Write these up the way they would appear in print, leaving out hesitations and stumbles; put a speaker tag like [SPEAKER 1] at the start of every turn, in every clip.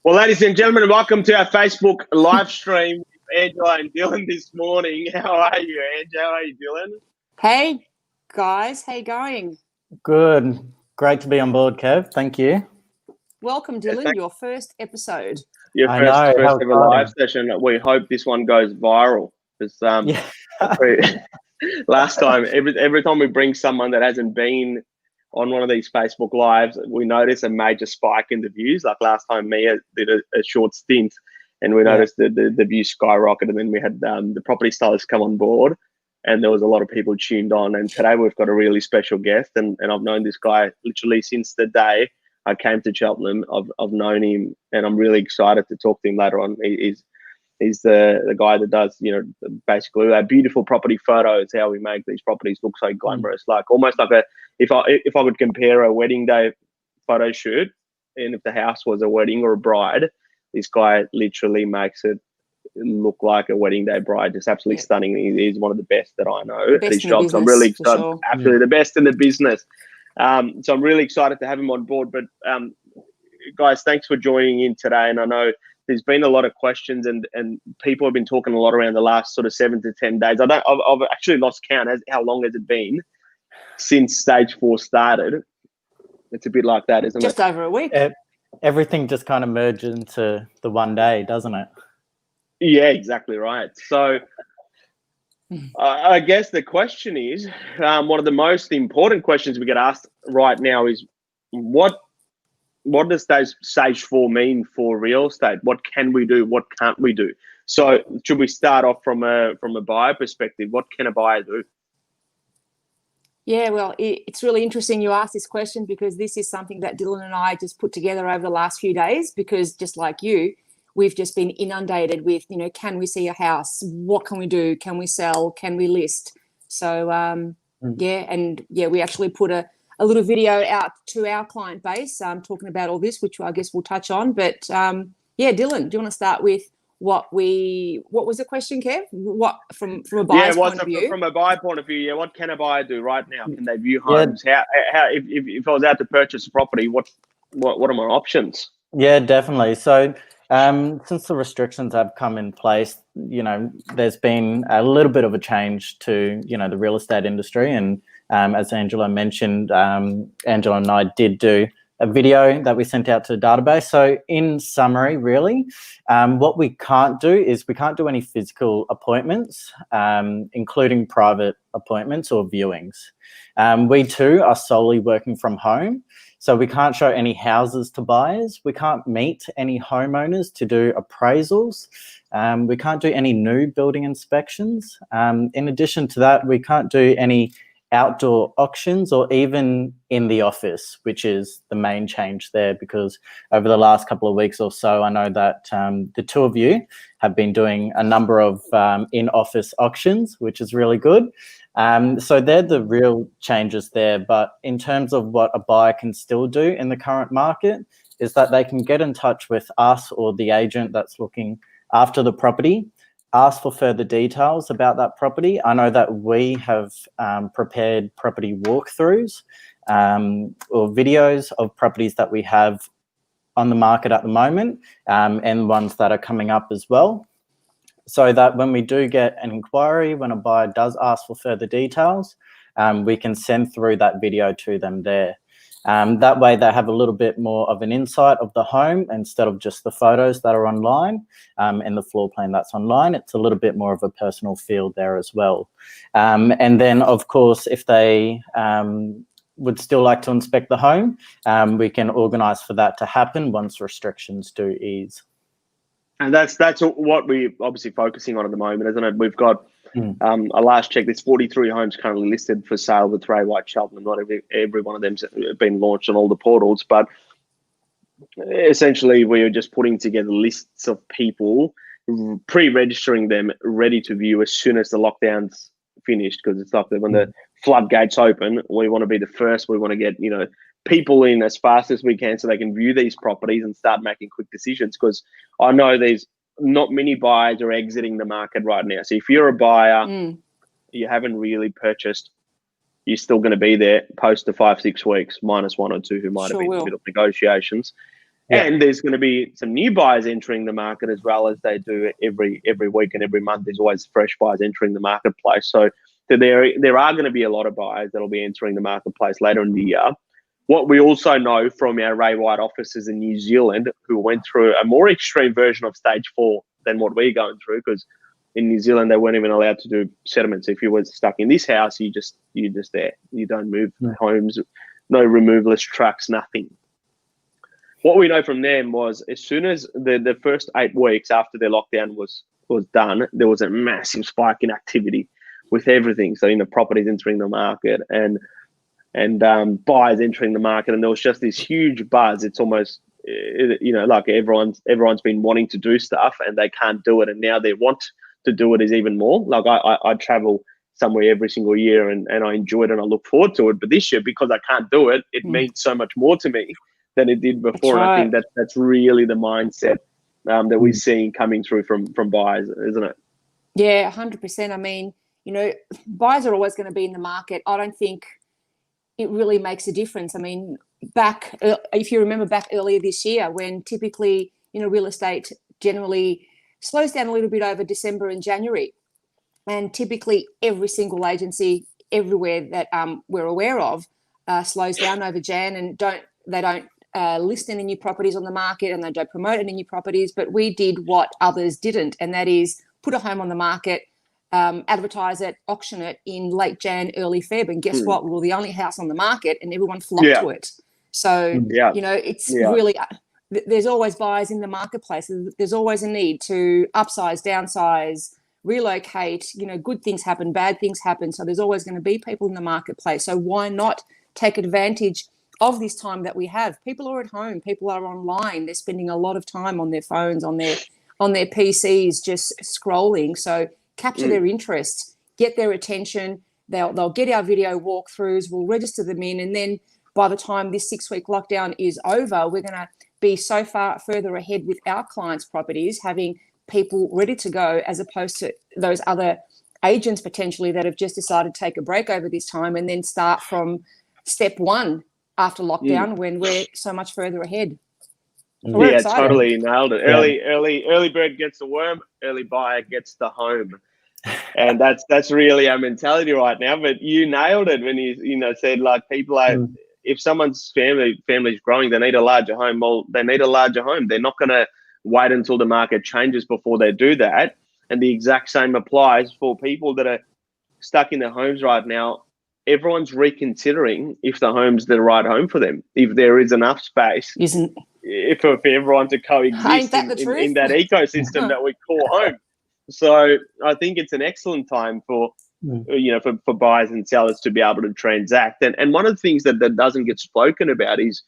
[SPEAKER 1] Well, ladies and gentlemen, welcome to our Facebook live stream with Angela and Dylan this morning. How are you, Angela? How are you, Dylan?
[SPEAKER 2] Hey, guys. How you going?
[SPEAKER 3] Good. Great to be on board, Kev. Thank you.
[SPEAKER 2] Welcome, Dylan, your first episode.
[SPEAKER 1] Your first ever live session. We hope this one goes viral. Because last time, every time we bring someone that hasn't been on one of these Facebook Lives, we notice a major spike in the views. Like last time, Mia did a short stint, and we noticed the views skyrocketed. And then we had the property stylists come on board, and there was a lot of people tuned on. And today we've got a really special guest, and I've known this guy literally since the day I came to Cheltenham. I've known him, and I'm really excited to talk to him later on. He's the guy that does, basically beautiful property photos, how we make these properties look so glamorous, like almost like if I would compare a wedding day photo shoot, and if the house was a wedding or a bride, this guy literally makes it look like a wedding day bride. Just absolutely stunning. He's one of the best that I know at his job. So I'm really excited. Sure. Absolutely the best in the business. So I'm really excited to have him on board. But guys, thanks for joining in today. And I know there's been a lot of questions, and people have been talking a lot around the last sort of 7 to 10 days. I've actually lost count. How long has it been since stage 4 started? It's a bit like that, isn't it?
[SPEAKER 2] Just over a week.
[SPEAKER 3] Everything just kind of merged into the one day, doesn't it?
[SPEAKER 1] Yeah, exactly right. So I guess the question is, one of the most important questions we get asked right now is, what does stage 4 mean for real estate? What can we do? What can't we do? So should we start off from a buyer perspective? What can a buyer do?
[SPEAKER 2] Yeah, well, it's really interesting you asked this question, because this is something that Dylan and I just put together over the last few days, because just like you, we've just been inundated with, can we see a house? What can we do? Can we sell? Can we list? So, we actually put a little video out to our client base talking about all this, which I guess we'll touch on. But, Dylan, do you want to start with what was the question, Kev? What from a buyer's point of view?
[SPEAKER 1] From a buyer point of view, what can a buyer do right now? Can they view homes? How if I was out to purchase a property, what are my options?
[SPEAKER 3] Yeah, definitely. So since the restrictions have come in place, there's been a little bit of a change to, the real estate industry. And as Angela mentioned, Angela and I did do a video that we sent out to the database. So in summary, really, what we can't do is we can't do any physical appointments, including private appointments or viewings. We too are solely working from home. So we can't show any houses to buyers. We can't meet any homeowners to do appraisals. We can't do any new building inspections. In addition to that, we can't do any outdoor auctions or even in the office, which is the main change there, because over the last couple of weeks or so, I know that the two of you have been doing a number of in-office auctions, which is really good. So they're the real changes there. But in terms of what a buyer can still do in the current market is that they can get in touch with us or the agent that's looking after the property, ask for further details about that property. I know that we have prepared property walkthroughs or videos of properties that we have on the market at the moment and ones that are coming up as well, so that when we do get an inquiry, when a buyer does ask for further details, we can send through that video to them there. That way they have a little bit more of an insight of the home instead of just the photos that are online and the floor plan that's online. It's a little bit more of a personal feel there as well. And then, of course, if they would still like to inspect the home, we can organise for that to happen once restrictions do ease.
[SPEAKER 1] And that's what we're obviously focusing on at the moment, isn't it? We've got a last check. There's 43 homes currently listed for sale with Ray White Cheltenham. Not every one of them's been launched on all the portals, but essentially we are just putting together lists of people, pre-registering them, ready to view as soon as the lockdown's finished. Because it's like when the floodgates open, we want to be the first. We want to get people in as fast as we can so they can view these properties and start making quick decisions. Because I know there's not many buyers are exiting the market right now. So if you're a buyer, you haven't really purchased, you're still going to be there post the 5-6 weeks, minus one or two who might have been in the middle of negotiations. And there's going to be some new buyers entering the market as well, as they do every week and every month. There's always fresh buyers entering the marketplace. So there are going to be a lot of buyers that will be entering the marketplace later in the year. What we also know from our Ray White offices in New Zealand, who went through a more extreme version of stage 4 than what we're going through, because in New Zealand they weren't even allowed to do settlements. If you were stuck in this house, you're just there. You don't move homes, no removalist trucks, nothing. What we know from them was, as soon as the first 8 weeks after their lockdown was done, there was a massive spike in activity with everything. So, properties entering the market and buyers entering the market, and there was just this huge buzz. It's almost, like everyone's been wanting to do stuff and they can't do it, and now they want to do it is even more. Like I travel somewhere every single year and I enjoy it and I look forward to it. But this year, because I can't do it, it means so much more to me than it did before.
[SPEAKER 2] Right.
[SPEAKER 1] And I think that's really the mindset that we're seeing coming through from buyers, isn't it?
[SPEAKER 2] Yeah, 100%. I mean, buyers are always going to be in the market. I don't think it really makes a difference. I mean, if you remember back earlier this year, when typically, real estate generally slows down a little bit over December and January. And typically every single agency everywhere that we're aware of slows down over Jan, and they don't list any new properties on the market, and they don't promote any new properties. But we did what others didn't, and that is put a home on the market, advertise it, auction it in late Jan, early Feb. And guess what? We were the only house on the market and everyone flocked to it. So, it's really, there's always buyers in the marketplace. There's always a need to upsize, downsize, relocate. Good things happen, bad things happen. So there's always going to be people in the marketplace. So why not take advantage of this time that we have? People are at home. People are online. They're spending a lot of time on their phones, on their PCs, just scrolling. So capture their interest, get their attention. They'll get our video walkthroughs. We'll register them in, and then by the time this 6-week lockdown is over, we're going to be so far further ahead with our clients' properties, having people ready to go, as opposed to those other agents potentially that have just decided to take a break over this time and then start from step 1 after lockdown when we're so much further ahead. So we're excited.
[SPEAKER 1] Totally nailed it. Early bird gets the worm, early buyer gets the home. And that's really our mentality right now. But you nailed it when you said, like, people are, if someone's family's growing, they need a larger home. Well, they need a larger home. They're not going to wait until the market changes before they do that. And the exact same applies for people that are stuck in their homes right now. Everyone's reconsidering if the home's the right home for them, if there is enough space, if everyone to coexist in that ecosystem that we call home. So I think it's an excellent time for buyers and sellers to be able to transact. And one of the things that doesn't get spoken about is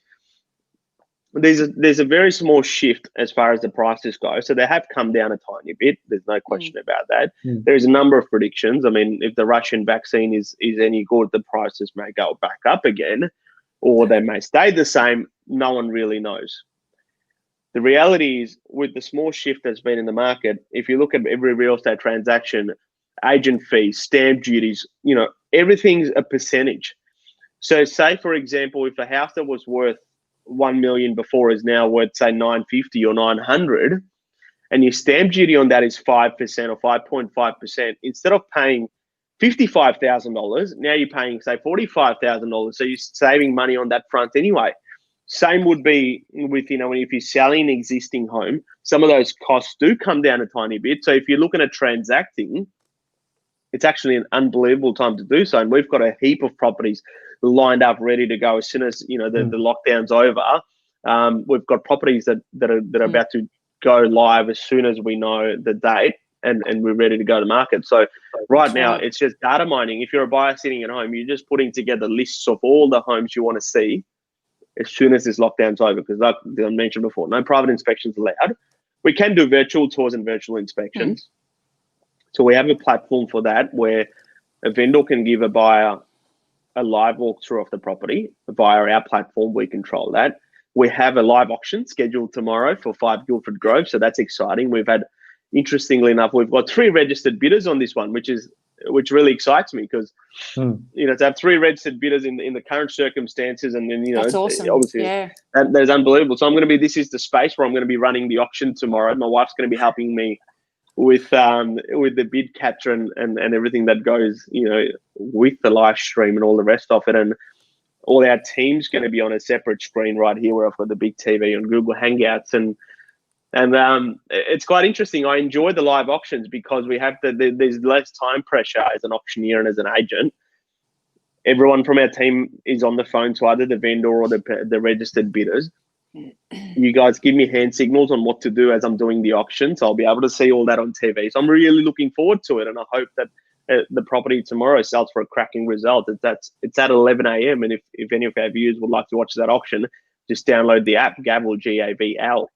[SPEAKER 1] there's a very small shift as far as the prices go. So they have come down a tiny bit. There's no question about that. There's a number of predictions. I mean, if the Russian vaccine is any good, the prices may go back up again, or they may stay the same. No one really knows. The reality is, with the small shift that's been in the market, if you look at every real estate transaction, agent fees, stamp duties, everything's a percentage. So say, for example, if a house that was worth 1 million before is now worth, say, 950 or 900, and your stamp duty on that is 5% or 5.5%, instead of paying $55,000, now you're paying, say, $45,000. So you're saving money on that front anyway. Same would be with, if you're selling an existing home, some of those costs do come down a tiny bit. So if you're looking at transacting, it's actually an unbelievable time to do so. And we've got a heap of properties lined up, ready to go as soon as, the lockdown's over. We've got properties that are about to go live as soon as we know the date, and we're ready to go to market. So right now, it's just data mining. If you're a buyer sitting at home, you're just putting together lists of all the homes you want to see as soon as this lockdown's over, because like I mentioned before, no private inspections allowed. We can do virtual tours and virtual inspections. So we have a platform for that, where a vendor can give a buyer a live walkthrough of the property via our platform. We control that. We have a live auction scheduled tomorrow for 5 Guildford Grove, so that's exciting. We've had, interestingly enough, we've got 3 registered bidders on this one, which is which really excites me because you know, to have 3 registered bidders in the current circumstances, and then, you know,
[SPEAKER 2] That's awesome.
[SPEAKER 1] obviously that is unbelievable. So this is the space where I'm going to be running the auction tomorrow. My wife's going to be helping me with the bid capture and everything that goes, you know, with the live stream and all the rest of it. And all our team's going to be on a separate screen right here where I've got the big TV on Google Hangouts. And it's quite interesting. I enjoy the live auctions because we have there's less time pressure as an auctioneer and as an agent. Everyone from our team is on the phone to either the vendor or the registered bidders. You guys give me hand signals on what to do as I'm doing the auction, so I'll be able to see all that on TV. So I'm really looking forward to it, and I hope that the property tomorrow sells for a cracking result. It's at 11 a.m. and if any of our viewers would like to watch that auction, just download the app, Gavel, GAVL.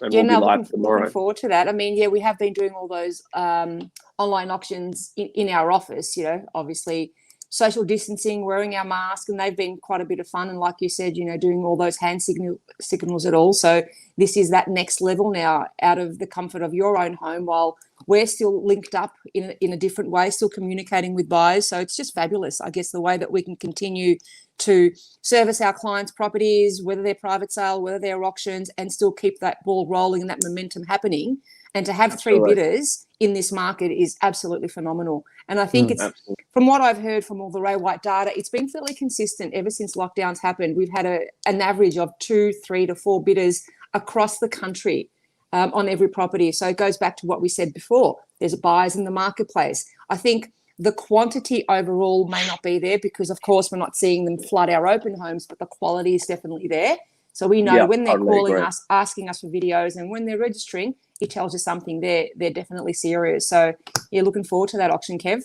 [SPEAKER 1] And we'll be live tomorrow.
[SPEAKER 2] Looking forward to that. I mean, yeah, we have been doing all those online auctions in our office, you know, obviously social distancing, wearing our mask, and they've been quite a bit of fun. And like you said, you know, doing all those hand signals at all. So this is that next level now, out of the comfort of your own home, while we're still linked up in a different way, still communicating with buyers. So it's just fabulous, I guess, the way that we can continue to service our clients' properties, whether they're private sale, whether they're auctions, and still keep that ball rolling and that momentum happening. And to have 3 bidders in this market is absolutely phenomenal. And I think it's, from what I've heard from all the Ray White data, it's been fairly consistent ever since lockdowns happened. We've had an average of 2, 3 to 4 bidders across the country on every property. So it goes back to what we said before. There's buyers in the marketplace. I think the quantity overall may not be there because, of course, we're not seeing them flood our open homes, but the quality is definitely there. So we know when they're calling us, asking us for videos, and when they're registering, it tells us something. They're definitely serious. So yeah, looking forward to that auction, Kev.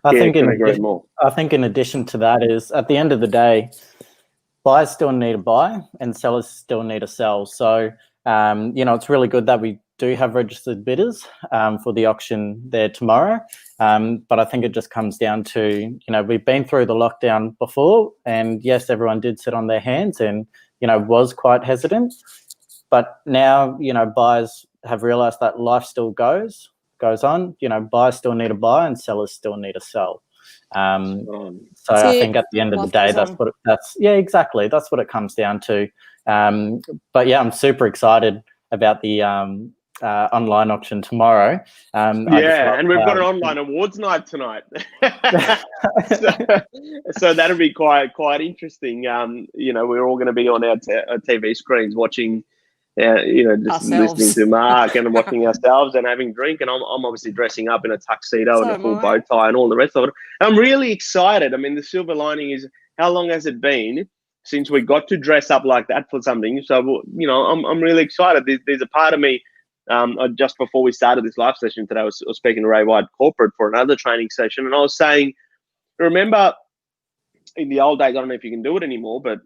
[SPEAKER 3] I think in addition to that is, at the end of the day, buyers still need to buy and sellers still need to sell. So you know, it's really good that we do have registered bidders for the auction there tomorrow. But I think it just comes down to, you know, we've been through the lockdown before, and yes, everyone did sit on their hands and, you know, was quite hesitant. But now, you know, buyers have realised that life still goes on. You know, buyers still need to buy and sellers still need to sell. So I think at the end of the day, that's what it comes down to. But yeah, I'm super excited about the online auction tomorrow.
[SPEAKER 1] And we've got an online awards night tonight. so that'll be quite interesting. You know, we're all going to be on our TV screens watching, you know, just
[SPEAKER 2] ourselves.
[SPEAKER 1] listening to Mark and watching ourselves and having a drink. And I'm obviously dressing up in a tuxedo and a full bow tie and all the rest of it. I'm really excited. I mean, the silver lining is, how long has it been since we got to dress up like that for something? So, you know, I'm really excited. There's a part of me, just before we started this live session today, I was speaking to Ray White Corporate for another training session, and I was saying, remember in the old days, I don't know if you can do it anymore, but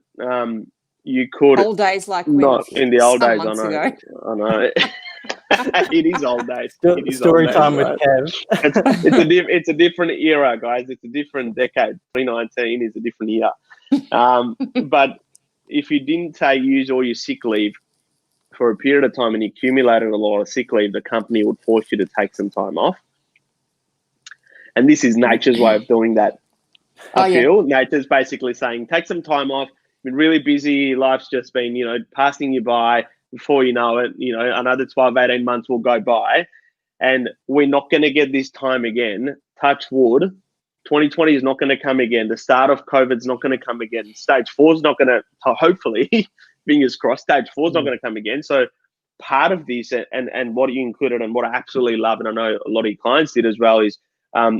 [SPEAKER 1] you could.
[SPEAKER 2] Old days, like
[SPEAKER 1] not in the old days.
[SPEAKER 2] I
[SPEAKER 1] know. It is old days.
[SPEAKER 3] Story time with Kev.
[SPEAKER 1] It's a different era, guys. It's a different decade. 2019 is a different year. But if you didn't use all your sick leave for a period of time and you accumulated a lot of sick leave, the company would force you to take some time off. And this is nature's way of doing that. I feel nature's basically saying, take some time off. Been really busy. Life's just been, you know, passing you by. Before you know it, you know, another 12, 18 months will go by, and we're not going to get this time again. Touch wood. 2020 is not going to come again. The start of COVID is not going to come again. Stage 4 is not going to, hopefully, fingers crossed, stage 4 is not going to come again. So part of this and what you included, and what I absolutely love, and I know a lot of your clients did as well, is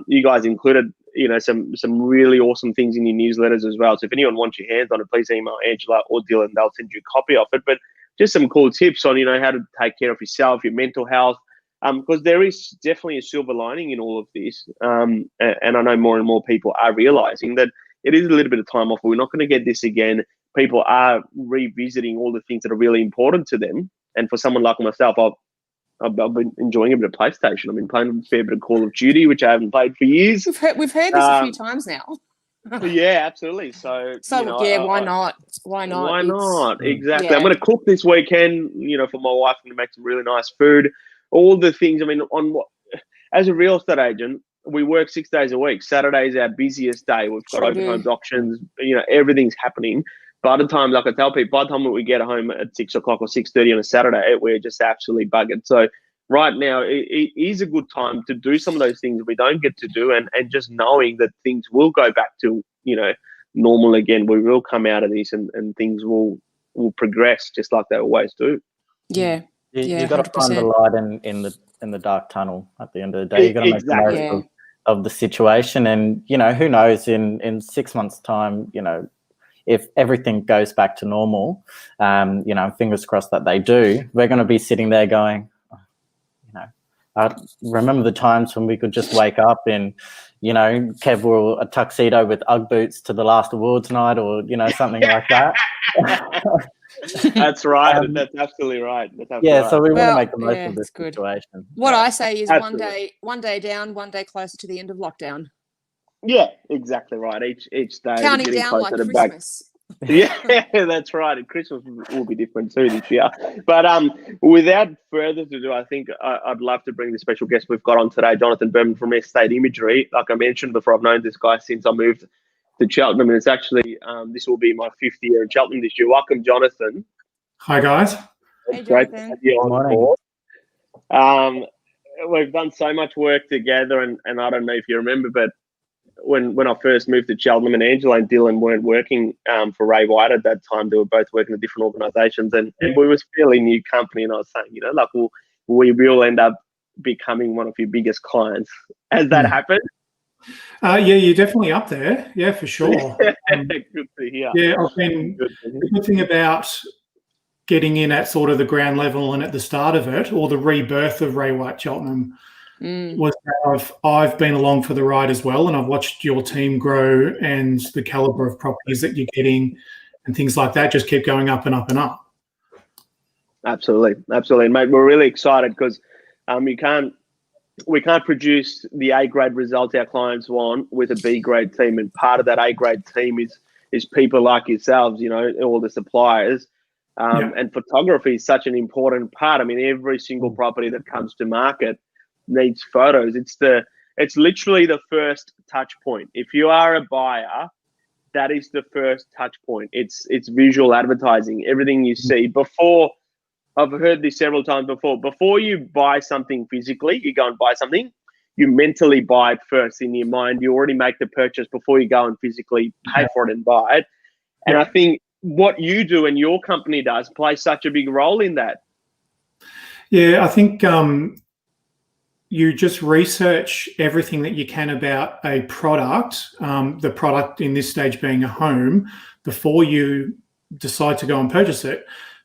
[SPEAKER 1] you guys included, you know, some really awesome things in your newsletters as well. So if anyone wants your hands on it, please email Angela or Dylan. They'll send you a copy of it. But just some cool tips on, you know, how to take care of yourself, your mental health, because there is definitely a silver lining in all of this. And I know more and more people are realizing that it is a little bit of time off. We're not going to get this again. People are revisiting all the things that are really important to them. And for someone like myself, I've been enjoying a bit of PlayStation. I've been playing a fair bit of Call of Duty, which I haven't played for years.
[SPEAKER 2] We've heard this a few times now.
[SPEAKER 1] Yeah, absolutely. So you know,
[SPEAKER 2] yeah, why not? Why not?
[SPEAKER 1] Why not? Exactly.
[SPEAKER 2] Yeah.
[SPEAKER 1] I'm going to cook this weekend, you know, for my wife. I'm going to make some really nice food. All the things. I mean, as a real estate agent, we work 6 days a week. Saturday is our busiest day. We've got
[SPEAKER 2] Sure
[SPEAKER 1] open
[SPEAKER 2] do.
[SPEAKER 1] homes auctions, everything's happening. By the time, like I tell people, by the time we get home at 6 o'clock or 6:30 on a Saturday, we're just absolutely buggered. So right now, it is a good time to do some of those things we don't get to do, and just knowing that things will go back to, normal again. We will come out of this, and things will progress just like they always do.
[SPEAKER 2] Yeah.
[SPEAKER 3] You got to find the
[SPEAKER 2] 100%.
[SPEAKER 3] light in the dark tunnel at the end of the day. You got to make the most of the situation, and who knows, in 6 months' time, if everything goes back to normal, fingers crossed that they do, we're going to be sitting there going, I remember the times when we could just wake up and, Kev wore a tuxedo with Ugg boots to the last awards night, or, something like that.
[SPEAKER 1] That's right. That's absolutely right.
[SPEAKER 3] So we want to make the most of this situation.
[SPEAKER 2] What I say is
[SPEAKER 1] Absolutely.
[SPEAKER 2] one day down, one day closer to the end of lockdown.
[SPEAKER 1] Yeah, exactly right. Each day
[SPEAKER 2] counting down like Christmas.
[SPEAKER 1] Yeah, that's right. And Christmas will be different too this year. But without further ado, I think I'd love to bring the special guest we've got on today, Jonathan Berman from Estate Imagery. Like I mentioned before, I've known this guy since I moved to Cheltenham, and it's actually this will be my 5th year in Cheltenham this year. Welcome, Jonathan.
[SPEAKER 4] Hi, guys.
[SPEAKER 2] Hey,
[SPEAKER 1] Great to have you on board. We've done so much work together, and I don't know if you remember, but when I first moved to Cheltenham, and Angela and Dylan weren't working for Ray White at that time. They were both working at different organisations, and we was fairly new company. And I was saying, we will end up becoming one of your biggest clients. Has that happened?
[SPEAKER 4] Yeah, you're definitely up there. Yeah, for sure.
[SPEAKER 1] Good to hear.
[SPEAKER 4] Yeah, the good thing about getting in at sort of the ground level and at the start of it, or the rebirth of Ray White Cheltenham, was that I've been along for the ride as well, and I've watched your team grow, and the caliber of properties that you're getting and things like that just keep going up and up and up.
[SPEAKER 1] Absolutely, mate. We're really excited because we can't produce the A-grade results our clients want with a B-grade team, and part of that A-grade team is people like yourselves, all the suppliers. And photography is such an important part. I mean, every single property that comes to market needs photos. It's literally the first touch point. If you are a buyer, that is the first touch point. It's visual advertising. Everything you see before. I've heard this several times before. Before you buy something physically, you go and buy something, you mentally buy it first in your mind. You already make the purchase before you go and physically pay for it and buy it. And I think what you do and your company does plays such a big role in that.
[SPEAKER 4] Yeah, I think you just research everything that you can about a product, the product in this stage being a home, before you decide to go and purchase it.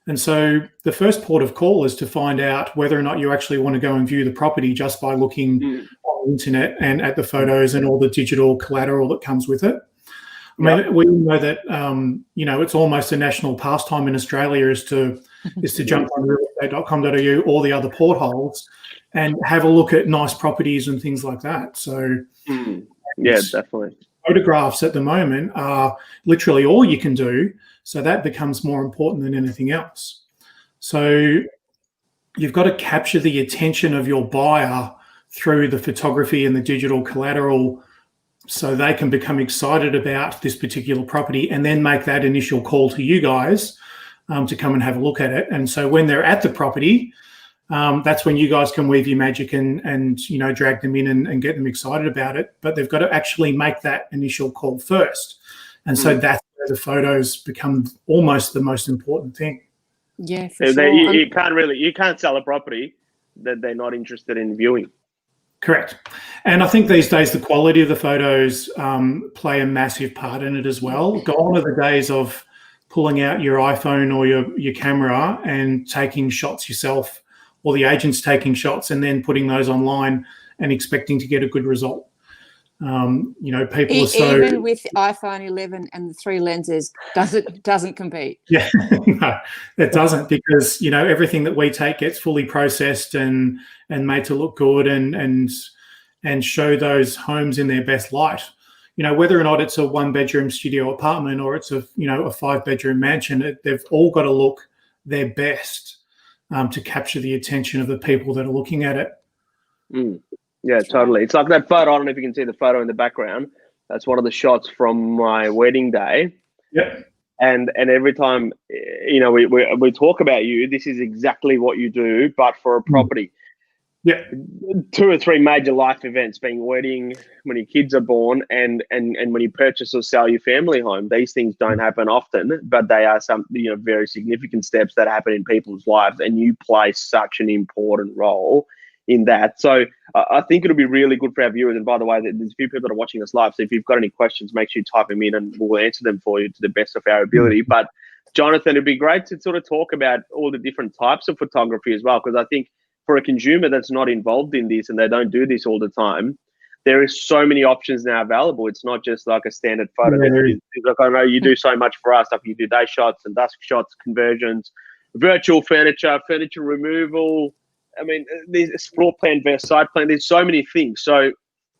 [SPEAKER 4] And so the first port of call is to find out whether or not you actually want to go and view the property just by looking on the internet and at the photos and all the digital collateral that comes with it. I mean, we know that it's almost a national pastime in Australia is to jump on realestate.com.au or the other portholes and have a look at nice properties and things like that. So
[SPEAKER 1] yeah, definitely.
[SPEAKER 4] Photographs at the moment are literally all you can do. So that becomes more important than anything else. So you've got to capture the attention of your buyer through the photography and the digital collateral, so they can become excited about this particular property and then make that initial call to you guys to come and have a look at it. And so when they're at the property, that's when you guys can weave your magic and drag them in and get them excited about it. But they've got to actually make that initial call first. And so that's where the photos become almost the most important thing.
[SPEAKER 2] Yeah, for sure.
[SPEAKER 1] You can't sell a property that they're not interested in viewing.
[SPEAKER 4] Correct. And I think these days the quality of the photos play a massive part in it as well. Gone are the days of pulling out your iPhone or your camera and taking shots yourself, or the agents taking shots and then putting those online and expecting to get a good result. People are so...
[SPEAKER 2] Even with iPhone 11 and the 3 lenses, doesn't compete.
[SPEAKER 4] Yeah, no, it doesn't, because, everything that we take gets fully processed and made to look good and show those homes in their best light. Whether or not it's a 1-bedroom studio apartment or it's a 5-bedroom mansion, they've all got to look their best to capture the attention of the people that are looking at it.
[SPEAKER 1] Yeah, totally. It's like that photo. I don't know if you can see the photo in the background. That's one of the shots from my wedding day.
[SPEAKER 4] Yeah.
[SPEAKER 1] And every time, you know, we talk about you, this is exactly what you do, but for a property.
[SPEAKER 4] Yeah.
[SPEAKER 1] 2 or 3 major life events, being wedding, when your kids are born, and when you purchase or sell your family home. These things don't happen often, but they are some, you know, very significant steps that happen in people's lives, and you play such an important role in that. So I think it'll be really good for our viewers. And by the way, there's a few people that are watching us live, so if you've got any questions, make sure you type them in and we'll answer them for you to the best of our ability. But Jonathan, it'd be great to sort of talk about all the different types of photography as well, because I think for a consumer that's not involved in this and they don't do this all the time, there is so many options now available. It's not just like a standard photo. Like, I know you do so much for us, like you do day shots and dusk shots, conversions, virtual furniture, furniture removal. I mean, there's floor plan versus side plan. There's so many things. So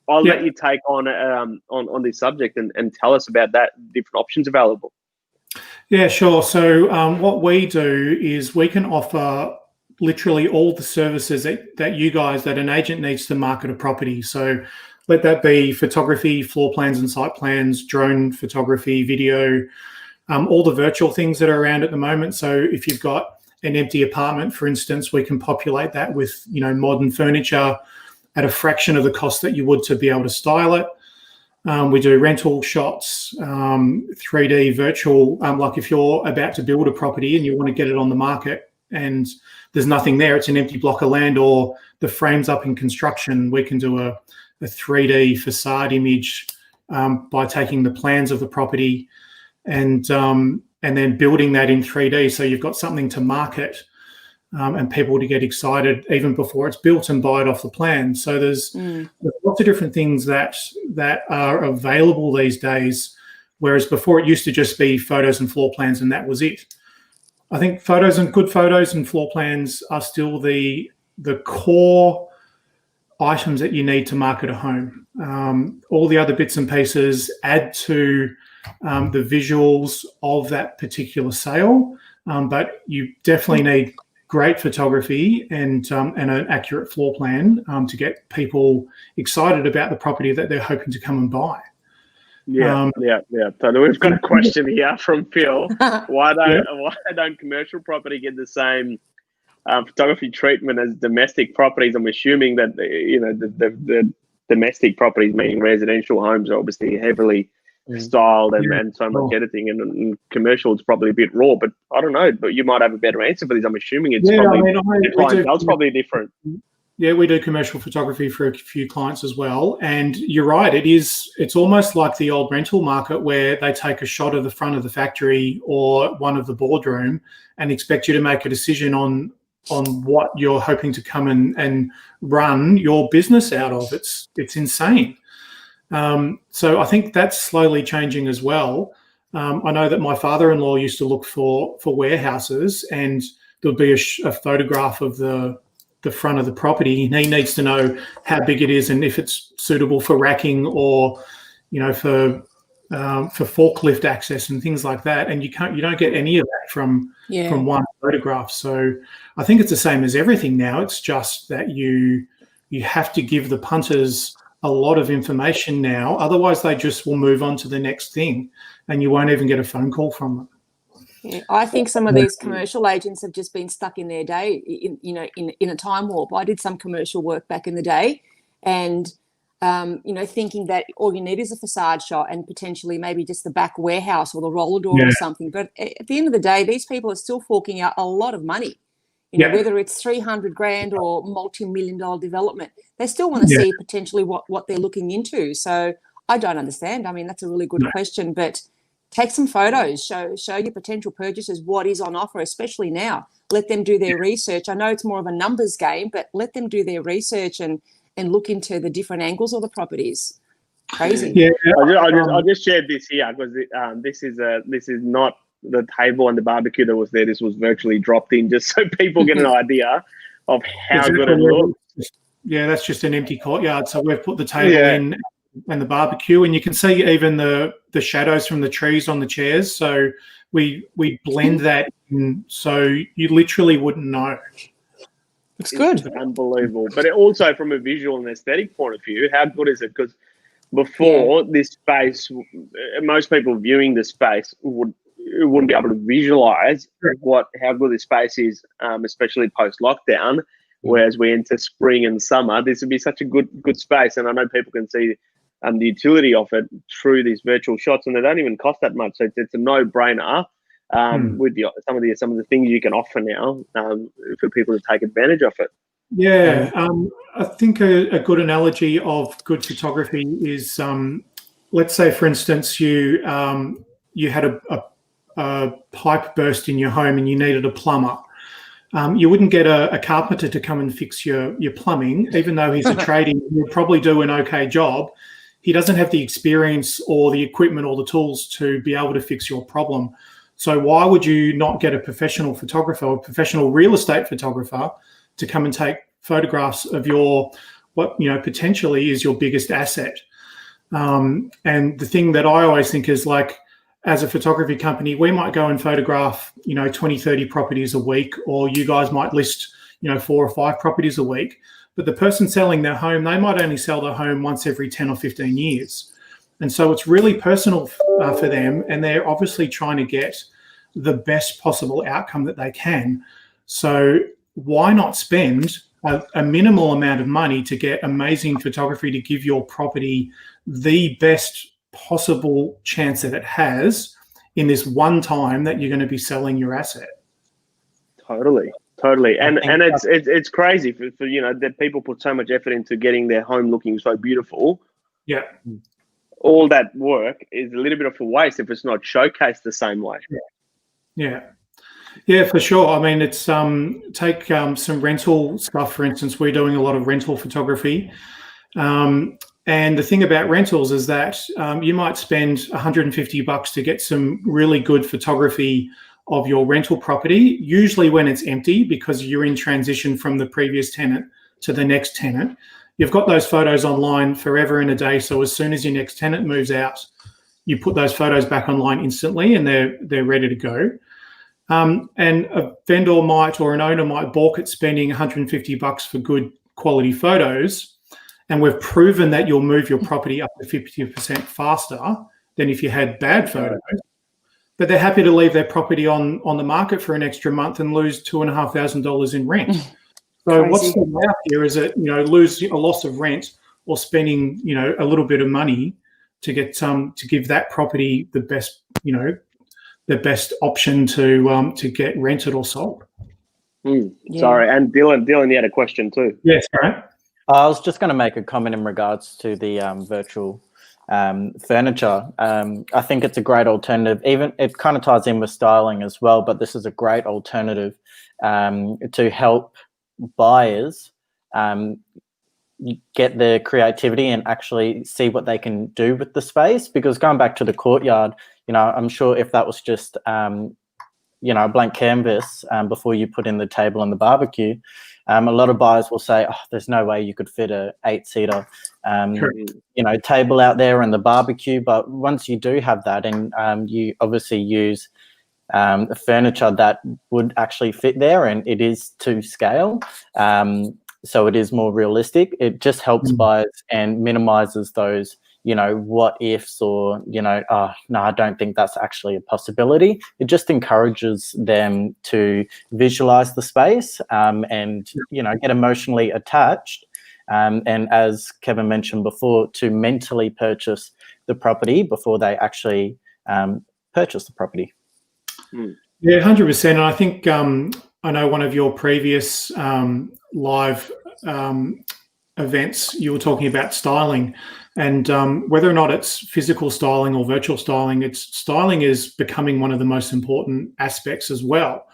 [SPEAKER 1] I'll let you take on this subject and tell us about that, different options available.
[SPEAKER 4] Yeah, sure. So what we do is we can offer literally all the services that you guys, that an agent needs to market a property. So let that be photography, floor plans and site plans, drone photography, video, all the virtual things that are around at the moment. So if you've got an empty apartment, for instance, we can populate that with, you know, modern furniture at a fraction of the cost that you would to be able to style it. We do rental shots, 3D virtual, like if you're about to build a property and you want to get it on the market and there's nothing there, it's an empty block of land, or the frame's up in construction, we can do a 3D facade image by taking the plans of the property and then building that in 3D, so you've got something to market and people to get excited even before it's built and buy it off the plan. So there's lots of different things that are available these days, whereas before it used to just be photos and floor plans and that was it. I think good photos and floor plans are still the core items that you need to market a home. All the other bits and pieces add to the visuals of that particular sale, but you definitely need great photography and an accurate floor plan to get people excited about the property that they're hoping to come and buy.
[SPEAKER 1] Yeah. So we've got a question here from Phil. Why don't commercial property get the same photography treatment as domestic properties? I'm assuming that the domestic properties, meaning residential homes, are obviously heavily styled and so much editing, and commercial it's probably a bit raw. But I don't know. But you might have a better answer for this. I'm assuming it's probably different.
[SPEAKER 4] Yeah, we do commercial photography for a few clients as well. And you're right, it's almost like the old rental market where they take a shot of the front of the factory or one of the boardroom and expect you to make a decision on what you're hoping to come and run your business out of. It's insane. So I think that's slowly changing as well. I know that my father-in-law used to look for warehouses, and there'll be a photograph of the front of the property, and he needs to know how big it is and if it's suitable for racking or, you know, for forklift access and things like that. And you don't get any of that from one photograph. So I think it's the same as everything now. It's just that you have to give the punters a lot of information now, otherwise they just will move on to the next thing and you won't even get a phone call from them.
[SPEAKER 2] Yeah, I think some of these commercial agents have just been stuck in their day, in a time warp. I did some commercial work back in the day, and thinking that all you need is a facade shot and potentially maybe just the back warehouse or the roller door or something. But at the end of the day, these people are still forking out a lot of money. Whether it's $300,000 or multi-million-dollar development, they still want to see potentially what they're looking into. So I don't understand. I mean, that's a really good question, but take some photos, show your potential purchasers what is on offer, especially now. Let them do their research. I know it's more of a numbers game, but let them do their research and look into the different angles of the properties. Crazy.
[SPEAKER 4] Yeah,
[SPEAKER 1] I just shared this here because this is not the table and the barbecue that was there. This was virtually dropped in just so people get an idea of how good it looks.
[SPEAKER 4] Yeah, that's just an empty courtyard. So we've put the table in and the barbecue, and you can see even the shadows from the trees on the chairs. So we blend that in, so you literally wouldn't know.
[SPEAKER 2] Looks good.
[SPEAKER 1] Unbelievable. But it also, from a visual and aesthetic point of view, how good is it? Because before this space, most people viewing the space wouldn't be able to visualize how good this space is, especially post lockdown. Whereas we enter spring and summer, this would be such a good space, and I know people can see the utility of it through these virtual shots, and they don't even cost that much. So it's a no-brainer with some of the things you can offer now for people to take advantage of it.
[SPEAKER 4] Yeah, I think a good analogy of good photography is, let's say, for instance, you had a pipe burst in your home and you needed a plumber. You wouldn't get a carpenter to come and fix your plumbing, even though he's a tradie. He'll probably do an okay job. He doesn't have the experience or the equipment or the tools to be able to fix your problem. So why would you not get a professional photographer or professional real estate photographer to come and take photographs of what potentially is your biggest asset? And the thing that I always think is, like, as a photography company, we might go and photograph 20, 30 properties a week, or you guys might list 4 or 5 properties a week. But the person selling their home, they might only sell their home once every 10 or 15 years. And so it's really personal for them, and they're obviously trying to get the best possible outcome that they can. So why not spend a minimal amount of money to get amazing photography to give your property the best possible chance that it has in this one time that you're going to be selling your asset?
[SPEAKER 1] Totally. And it's crazy for that people put so much effort into getting their home looking so beautiful. Yeah. All that work is a little bit of a waste if it's not showcased the same way.
[SPEAKER 4] Yeah, for sure. I mean, it's take some rental stuff, for instance. We're doing a lot of rental photography. And the thing about rentals is that you might spend $150 to get some really good photography of your rental property, usually when it's empty, because you're in transition from the previous tenant to the next tenant. You've got those photos online forever and a day. So as soon as your next tenant moves out, you put those photos back online instantly, and they're ready to go. And a vendor might, or an owner might, balk at spending $150 for good quality photos. And we've proven that you'll move your property up to 50% faster than if you had bad photos. But they're happy to leave their property on the market for an extra month and lose $2,500 in rent. So what's the way out here is that, lose a loss of rent, or spending, a little bit of money to get to give that property the best, the best option to get rented or sold.
[SPEAKER 1] Sorry, and Dylan, you had a question too.
[SPEAKER 4] Yes, right.
[SPEAKER 3] I was just going to make a comment in regards to the virtual furniture. I think it's a great alternative. Even it kind of ties in with styling as well, but this is a great alternative to help buyers get the creativity and actually see what they can do with the space. Because going back to the courtyard, I'm sure if that was just a blank canvas before you put in the table and the barbecue, a lot of buyers will say, there's no way you could fit a 8-seater table out there and the barbecue. But once you do have that, and you obviously use furniture that would actually fit there, and it is to scale, so it is more realistic. It just helps buyers and minimizes those what ifs, or no, I don't think that's actually a possibility. It just encourages them to visualize the space and get emotionally attached, and as Kevin mentioned before, to mentally purchase the property before they actually purchase the property.
[SPEAKER 4] Yeah, 100%. And I think I know one of your previous live events, you were talking about styling, and whether or not it's physical styling or virtual styling, styling is becoming one of the most important aspects as well,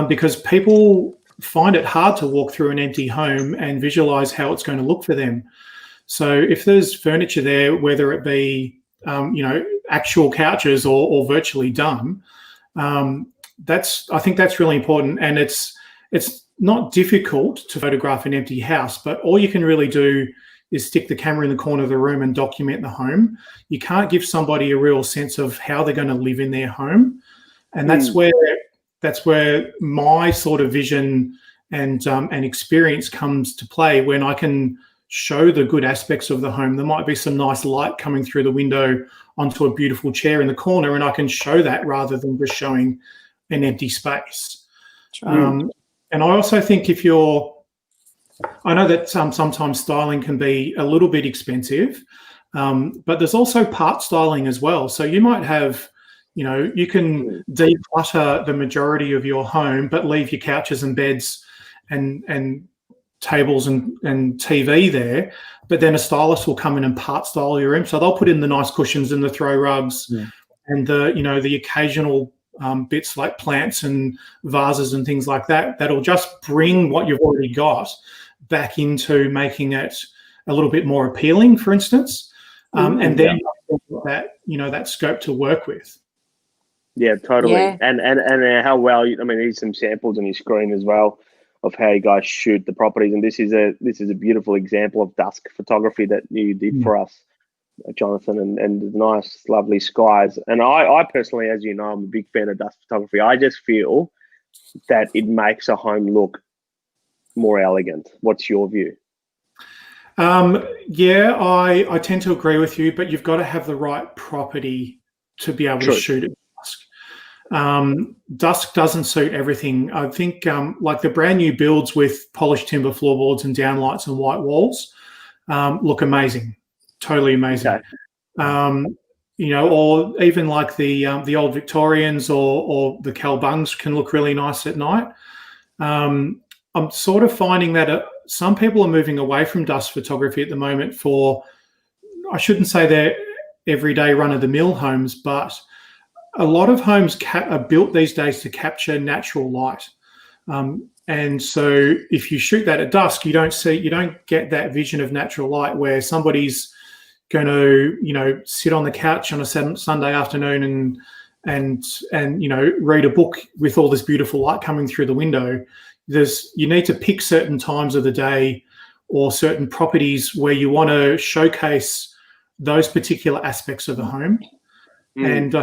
[SPEAKER 4] because people find it hard to walk through an empty home and visualize how it's going to look for them. So if there's furniture there, whether it be actual couches or virtually done, I think that's really important. And it's not difficult to photograph an empty house, but all you can really do is stick the camera in the corner of the room and document the home. You can't give somebody a real sense of how they're going to live in their home. And that's where my sort of vision and experience comes to play when I can show the good aspects of the home. There might be some nice light coming through the window onto a beautiful chair in the corner, and I can show that rather than just showing an empty space. And I also think I know that sometimes styling can be a little bit expensive, but there's also part styling as well. So you might have, you can declutter the majority of your home, but leave your couches and beds and tables and TV there. But then a stylist will come in and part style your room. So they'll put in the nice cushions and the throw rugs and the occasional bits like plants and vases and things like that. That'll just bring what you've already got back into making it a little bit more appealing, for instance. And then that scope to work with.
[SPEAKER 1] Yeah, totally. Yeah. And how well, here's some samples on your screen as well of how you guys shoot the properties. And this is a beautiful example of dusk photography that you did for us, Jonathan, and the nice, lovely skies. And I personally, as you know, I'm a big fan of dusk photography. I just feel that it makes a home look more elegant. What's your view?
[SPEAKER 4] I tend to agree with you, but you've got to have the right property to be able to shoot at dusk. Dusk doesn't suit everything. I think like the brand new builds with polished timber floorboards and downlights and white walls look amazing, totally amazing. Okay. Or even like the old Victorians or the Calbungs can look really nice at night. I'm sort of finding that some people are moving away from dusk photography at the moment for, I shouldn't say they're everyday run-of-the-mill homes, but a lot of homes are built these days to capture natural light. And so if you shoot that at dusk, you don't get that vision of natural light where somebody's going to, sit on the couch on a Sunday afternoon and read a book with all this beautiful light coming through the window. You need to pick certain times of the day or certain properties where you want to showcase those particular aspects of the home. And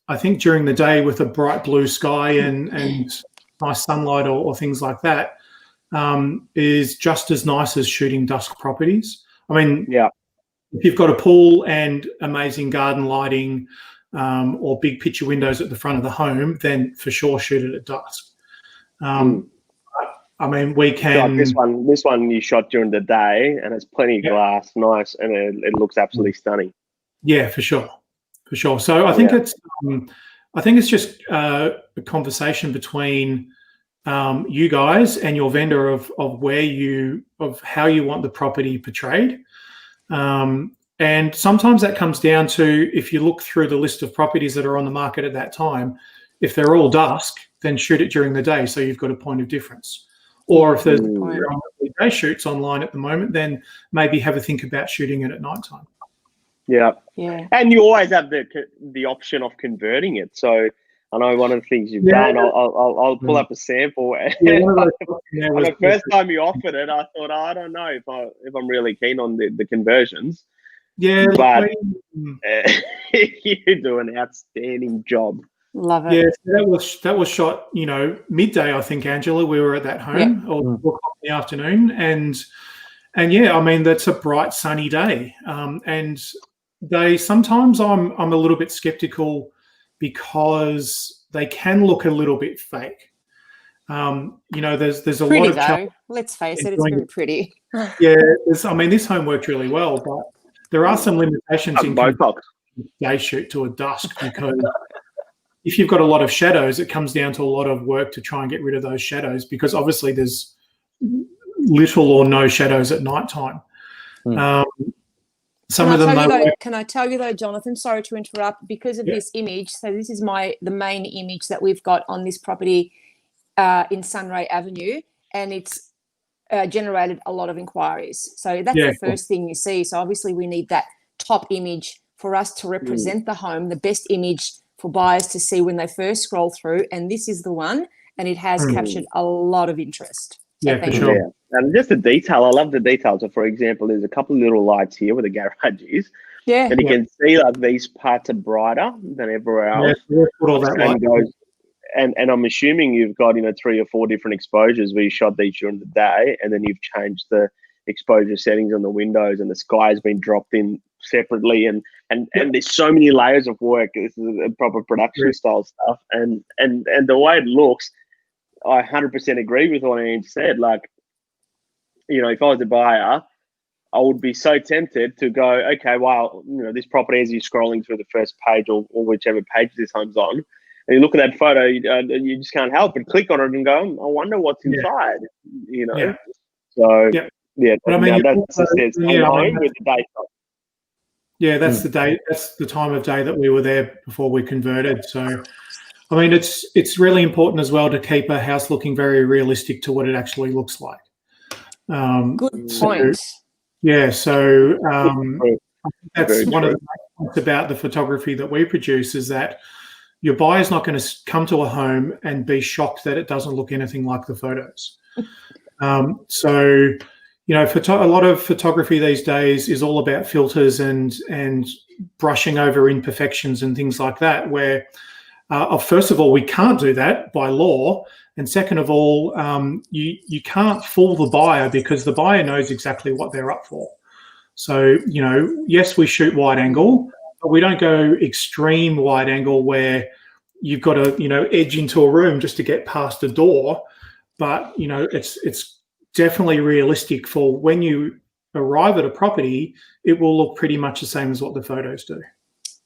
[SPEAKER 4] I think during the day with a bright blue sky and nice sunlight or things like that is just as nice as shooting dusk properties. If you've got a pool and amazing garden lighting or big picture windows at the front of the home, then for sure shoot it at dusk. We can. Like
[SPEAKER 1] this one you shot during the day, and it's plenty of glass, nice, and it looks absolutely stunning.
[SPEAKER 4] Yeah, for sure. So I think it's just a conversation between you guys and your vendor of how you want the property portrayed. And sometimes that comes down to, if you look through the list of properties that are on the market at that time, if they're all dusk, then shoot it during the day so you've got a point of difference. Or if there's day shoots online at the moment, then maybe have a think about shooting it at nighttime.
[SPEAKER 1] Yeah. And you always have the option of converting it. So I know one of the things you've done, I'll pull up a sample. And the first time you offered it, I thought, I don't know if I'm really keen on the conversions.
[SPEAKER 4] Yeah,
[SPEAKER 1] but you do an outstanding job.
[SPEAKER 2] Love it.
[SPEAKER 4] Yeah, so that was shot, midday, I think, Angela. We were at that home or 4 o'clock in the afternoon, and that's a bright sunny day. And sometimes I'm a little bit skeptical because they can look a little bit fake. There's a
[SPEAKER 2] pretty
[SPEAKER 4] lot of
[SPEAKER 2] though. Let's face it, it's very pretty.
[SPEAKER 4] Yeah, this home worked really well, but there are some limitations in day shoot to a dusk, because if you've got a lot of shadows, it comes down to a lot of work to try and get rid of those shadows, because obviously there's little or no shadows at nighttime.
[SPEAKER 2] Can I tell you though, Jonathan, sorry to interrupt, because of this image. So this is the main image that we've got on this property in Sunray Avenue, and it's generated a lot of inquiries. So that's the first thing you see. So obviously we need that top image for us to represent the home, the best image for buyers to see when they first scroll through. And this is the one, and it has captured a lot of interest. So
[SPEAKER 4] for sure.
[SPEAKER 1] Yeah. And just the detail, I love the details. So, for example, there's a couple of little lights here where the garage is. Yeah. And you can see like these parts are brighter than everywhere else.
[SPEAKER 4] Yeah, put all that light.
[SPEAKER 1] and I'm assuming you've got 3 or 4 different exposures where you shot these during the day, and then you've changed the exposure settings on the windows, and the sky has been dropped in separately, and there's so many layers of work. This is a proper production style stuff, and the way it looks, I 100% agree with what Ian said. Like, if I was a buyer, I would be so tempted to go, okay, wow, this property, as you're scrolling through the first page or whichever page this home's on, and you look at that photo, you just can't help but click on it and go, I wonder what's inside, So,
[SPEAKER 4] But I mean,
[SPEAKER 1] that's the sense with the day shot.
[SPEAKER 4] Yeah, that's the day. That's the time of day that we were there before we converted. So, I mean, it's really important as well to keep a house looking very realistic to what it actually looks like.
[SPEAKER 2] Good point.
[SPEAKER 4] Yeah, so I think that's one of the main points about the photography that we produce, is that your buyer's not going to come to a home and be shocked that it doesn't look anything like the photos. So, a lot of photography these days is all about filters and brushing over imperfections and things like that, where first of all, we can't do that by law. And second of all, you can't fool the buyer, because the buyer knows exactly what they're up for. So, yes, we shoot wide angle, but we don't go extreme wide angle where you've got to, edge into a room just to get past a door. But, it's definitely realistic for when you arrive at a property, it will look pretty much the same as what the photos do.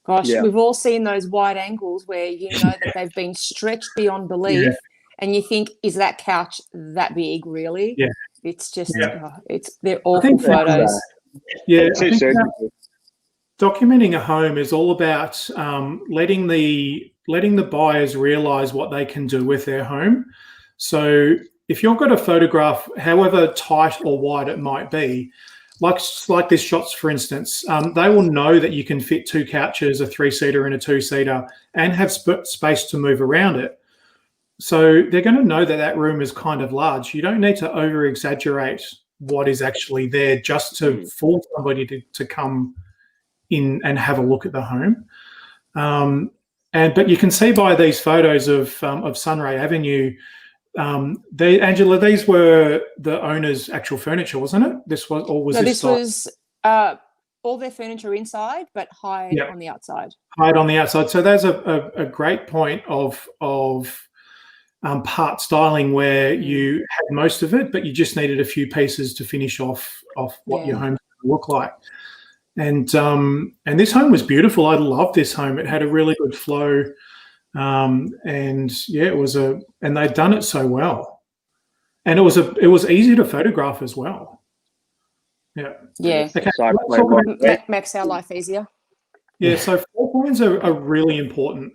[SPEAKER 2] Gosh, we've all seen those wide angles where that they've been stretched beyond belief, and you think, is that couch that big, really? Yeah. It's just, they're awful photos.
[SPEAKER 4] Documenting a home is all about letting the buyers realize what they can do with their home. So if you've got a photograph, however tight or wide it might be, like this shots, for instance, they will know that you can fit 2 couches, a 3-seater and a 2-seater, and have space to move around it. So they're going to know that that room is kind of large. You don't need to over-exaggerate what is actually there just to fool somebody to come in and have a look at the home. But you can see by these photos of Sunray Avenue, Angela, these were the owner's actual furniture, wasn't it? This was
[SPEAKER 2] all their furniture inside, but hide on the outside.
[SPEAKER 4] Hide on the outside. So there's a great point of part styling where you had most of it, but you just needed a few pieces to finish off what your home's going to look like. And this home was beautiful. I loved this home. It had a really good flow. And they'd done it so well, and it was easy to photograph as well. Okay,
[SPEAKER 2] makes our life easier.
[SPEAKER 4] So floor plans are really important.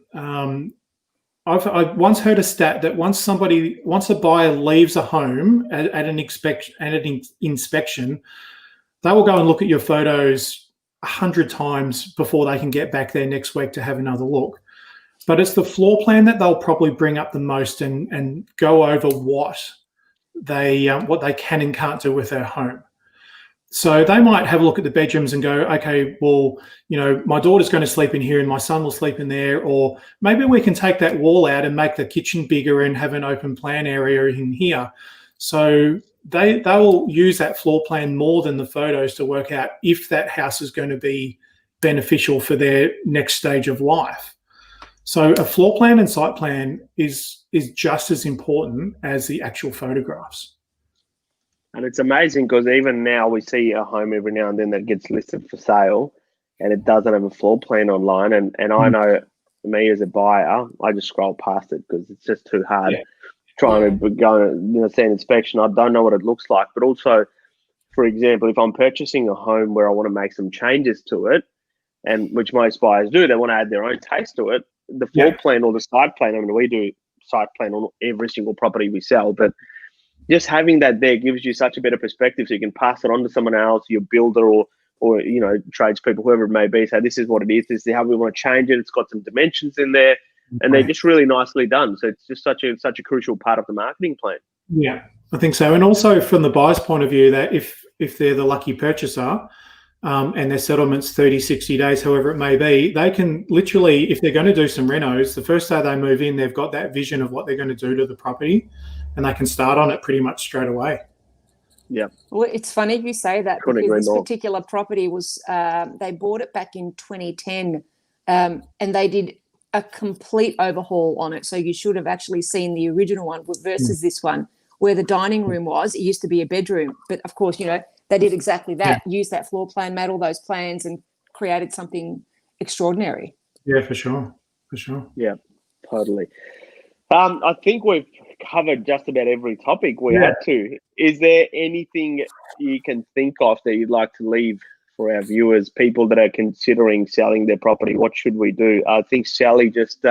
[SPEAKER 4] I've once heard a stat that once a buyer leaves a home at an inspection, they will go and look at your photos 100 times before they can get back there next week to have another look. But it's the floor plan that they'll probably bring up the most and go over what they can and can't do with their home. So they might have a look at the bedrooms and go, okay, well, my daughter's going to sleep in here and my son will sleep in there, or maybe we can take that wall out and make the kitchen bigger and have an open plan area in here. So they will use that floor plan more than the photos to work out if that house is going to be beneficial for their next stage of life. So a floor plan and site plan is just as important as the actual photographs.
[SPEAKER 1] And it's amazing because even now we see a home every now and then that gets listed for sale and it doesn't have a floor plan online. And I know me as a buyer, I just scroll past it because it's just too hard trying to go see an inspection. I don't know what it looks like. But also, for example, if I'm purchasing a home where I want to make some changes to it, and which most buyers do, they want to add their own taste to it. The floor plan or the site plan, I mean, we do site plan on every single property we sell, but just having that there gives you such a better perspective, so you can pass it on to someone else, your builder or tradespeople, whoever it may be, say this is what it is, this is how we want to change it, it's got some dimensions in there, and they're just really nicely done. So it's just such a crucial part of the marketing plan. Yeah,
[SPEAKER 4] I think so. And also from the buyer's point of view, that if they're the lucky purchaser, and their settlement's 30, 60 days, however it may be, they can literally, if they're going to do some renos, the first day they move in, they've got that vision of what they're going to do to the property, and they can start on it pretty much straight away.
[SPEAKER 1] Yeah.
[SPEAKER 2] Well, it's funny you say that, because this particular property was, they bought it back in 2010, and they did a complete overhaul on it. So you should have actually seen the original one versus this one, where the dining room was. It used to be a bedroom, but of course, you know, they did exactly that, used that floor plan, made all those plans and created something extraordinary.
[SPEAKER 4] Yeah, for sure. For sure.
[SPEAKER 1] Yeah, totally. I think we've covered just about every topic we had to. Is there anything you can think of that you'd like to leave for our viewers, people that are considering selling their property? What should we do? I think Sally just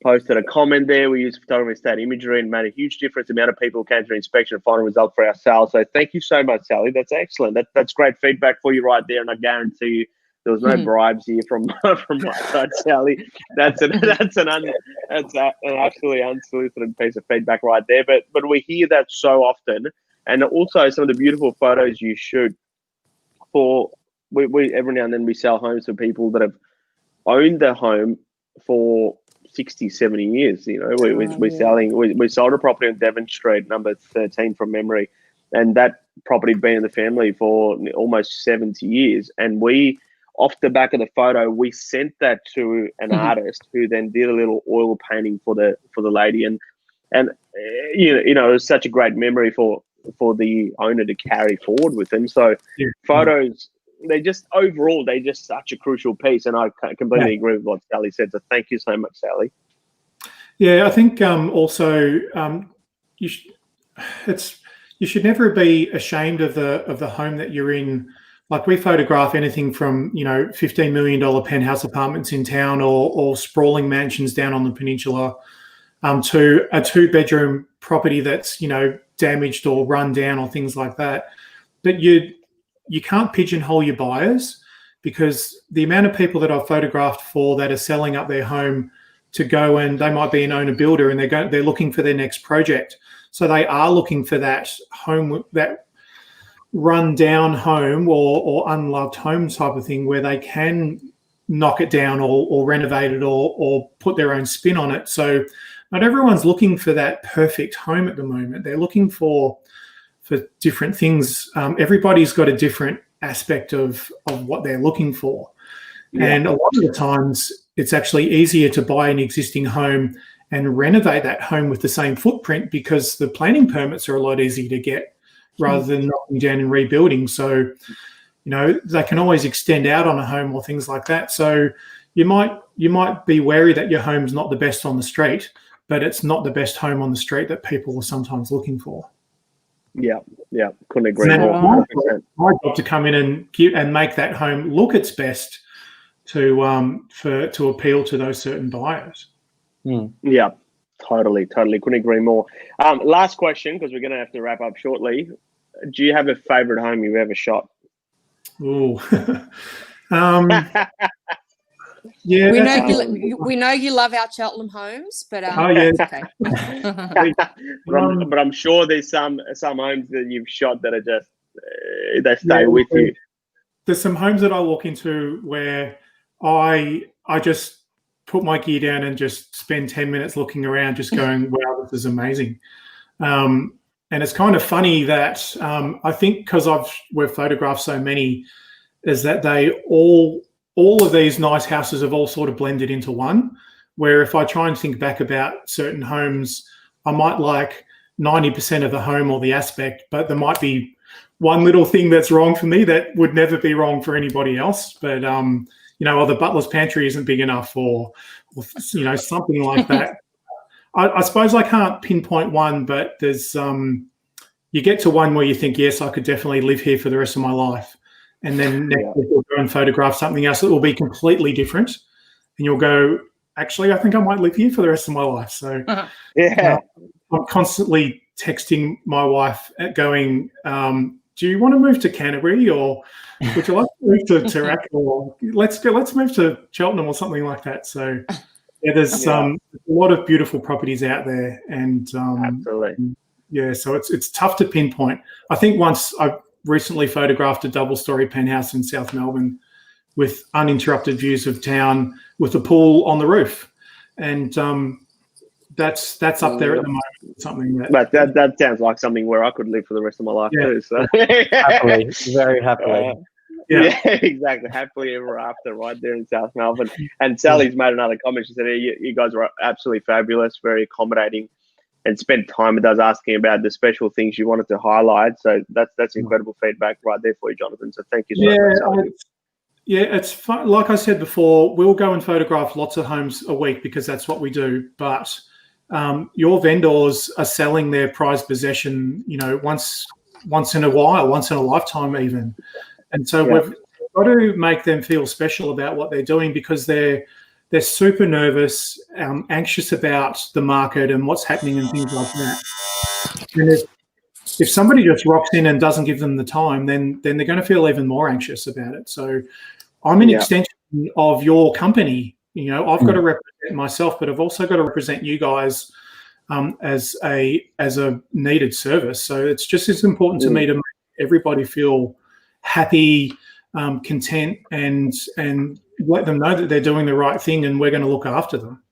[SPEAKER 1] posted a comment there. We use photography Estate Imagery and made a huge difference. The amount of people came through inspection and final result for our sales. So thank you so much, Sally. That's excellent. That's great feedback for you right there. And I guarantee you there was no bribes here from my side, Sally. That's an absolutely unsolicited piece of feedback right there. But we hear that so often, and also some of the beautiful photos you shoot. We every now and then we sell homes for people that have owned their home for 60, 70 years. You know, we sold a property on Devon Street, number 13 from memory, and that property had been in the family for almost 70 years. And we, off the back of the photo, we sent that to an artist who then did a little oil painting for the lady, and you know, it was such a great memory for the owner to carry forward with him. So photos, they're just such a crucial piece, and I completely agree with what Sally said. So thank you so much, Sally.
[SPEAKER 4] Yeah, I think also you should never be ashamed of the home that you're in. Like, we photograph anything from, you know, $15 million penthouse apartments in town or sprawling mansions down on the peninsula, to a 2-bedroom property that's, you know, damaged or run down or things like that. But you can't pigeonhole your buyers, because the amount of people that I've photographed for that are selling up their home to go, and they might be an owner builder and they're looking for their next project. So they are looking for that home, that run down home or unloved home type of thing, where they can knock it down or renovate it or put their own spin on it. So not everyone's looking for that perfect home at the moment. They're looking for different things. Everybody's got a different aspect of what they're looking for. Yeah. And a lot of the times it's actually easier to buy an existing home and renovate that home with the same footprint, because the planning permits are a lot easier to get rather than knocking down and rebuilding. So, you know, they can always extend out on a home or things like that. So you might be wary that your home's not the best on the street, but it's not the best home on the street that people are sometimes looking for.
[SPEAKER 1] Yeah, couldn't agree more.
[SPEAKER 4] My job to come in and make that home look its best to appeal to those certain buyers.
[SPEAKER 1] Yeah, totally. Couldn't agree more. Last question, because we're going to have to wrap up shortly. Do you have a favorite home you've ever shot?
[SPEAKER 4] Ooh. Yeah,
[SPEAKER 2] we know you love our Cheltenham homes, but
[SPEAKER 1] okay. but I'm sure there's some homes that you've shot that are just they stay with you.
[SPEAKER 4] There's some homes that I walk into where I just put my gear down and just spend 10 minutes looking around, just going, wow, this is amazing. And it's kind of funny that I think because we've photographed so many, is that they all of these nice houses have all sort of blended into one, where if I try and think back about certain homes, I might like 90% of the home or the aspect, but there might be one little thing that's wrong for me that would never be wrong for anybody else. But, you know, or the butler's pantry isn't big enough or you know, something like that. I suppose I can't pinpoint one, but there's you get to one where you think, yes, I could definitely live here for the rest of my life. And then next week you'll go and photograph something else that will be completely different. And you'll go, actually, I think I might live here for the rest of my life. So I'm constantly texting my wife going, do you want to move to Canterbury, or would you like to move to Toorak, or let's move to Cheltenham or something like that. So there's a lot of beautiful properties out there, and
[SPEAKER 1] absolutely.
[SPEAKER 4] Yeah, so it's tough to pinpoint. I think once recently photographed a double-story penthouse in South Melbourne with uninterrupted views of town with a pool on the roof. And that's up there at the moment. Something
[SPEAKER 1] that sounds like something where I could live for the rest of my life too. So
[SPEAKER 3] happily, very happily.
[SPEAKER 1] Yeah, exactly. Happily ever after, right there in South Melbourne. And Sally's made another comment. She said, hey, you guys are absolutely fabulous, very accommodating, and spent time with us asking about the special things you wanted to highlight. So that's incredible feedback right there for you, Jonathan. So thank you so much, Sally.
[SPEAKER 4] Yeah, it's fun. Like I said before, we'll go and photograph lots of homes a week because that's what we do. But your vendors are selling their prized possession, once in a while, once in a lifetime even. And so we've got to make them feel special about what they're doing because they're super nervous, anxious about the market and what's happening and things like that. And if somebody just rocks in and doesn't give them the time, then they're going to feel even more anxious about it. So I'm an extension of your company. I've got to represent myself, but I've also got to represent you guys as a needed service. So it's just as important to me to make everybody feel happy, content, and let them know that they're doing the right thing and we're going to look after them.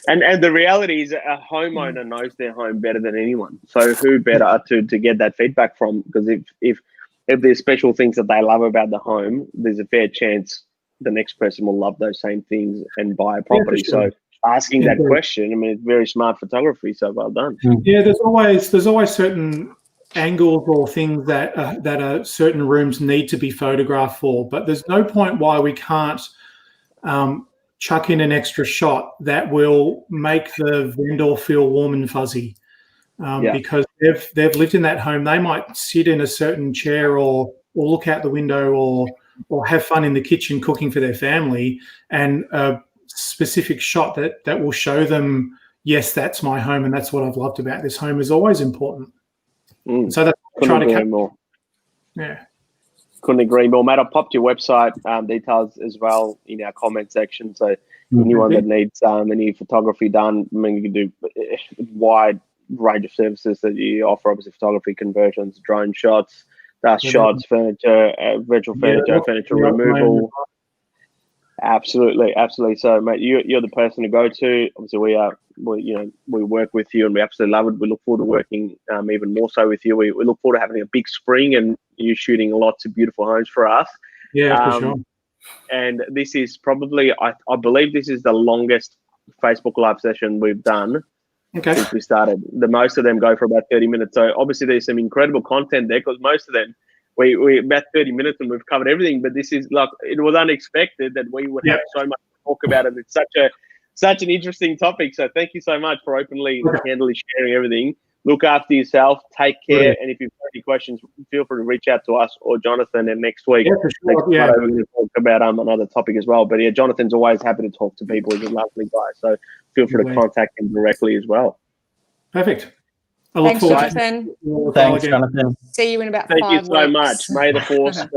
[SPEAKER 1] And the reality is a homeowner knows their home better than anyone. So who better to get that feedback from? Because if there's special things that they love about the home, there's a fair chance the next person will love those same things and buy a property. Sure. So asking that question, I mean, it's very smart photography. So well done.
[SPEAKER 4] Yeah, there's always certain angles or things that certain rooms need to be photographed for, but there's no point why we can't chuck in an extra shot that will make the vendor feel warm and fuzzy because they've lived in that home. They might sit in a certain chair or look out the window or have fun in the kitchen cooking for their family, and a specific shot that will show them, yes, that's my home and that's what I've loved about this home is always important. So that's
[SPEAKER 1] couldn't agree more.
[SPEAKER 4] Yeah.
[SPEAKER 1] Couldn't agree more, Matt. I popped your website details as well in our comment section. So anyone that needs any photography done, I mean, you can do a wide range of services that you offer. Obviously, photography conversions, drone shots, dust shots, furniture, virtual furniture, furniture removal. Absolutely. So, mate, you're the person to go to. Obviously, we work with you and we absolutely love it. We look forward to working even more so with you. We look forward to having a big spring and you shooting lots of beautiful homes for us.
[SPEAKER 4] Yeah, for sure.
[SPEAKER 1] And this is probably, I believe this is the longest Facebook Live session we've done since we started. The most of them go for about 30 minutes. So obviously there's some incredible content there because most of them, we about 30 minutes and we've covered everything, but this is like, it was unexpected that we would have so much to talk about it. It's such an interesting topic. So thank you so much for openly and candidly sharing everything. Look after yourself, take care, and if you've got any questions, feel free to reach out to us or Jonathan. And next week, we're going to talk about another topic as well. But yeah, Jonathan's always happy to talk to people. He's a lovely guy, so feel free to contact him directly as well.
[SPEAKER 4] Perfect.
[SPEAKER 2] Thanks, Jonathan.
[SPEAKER 3] Thanks, Jonathan.
[SPEAKER 2] See you in about 5 weeks.
[SPEAKER 1] Thank you so much. May the force be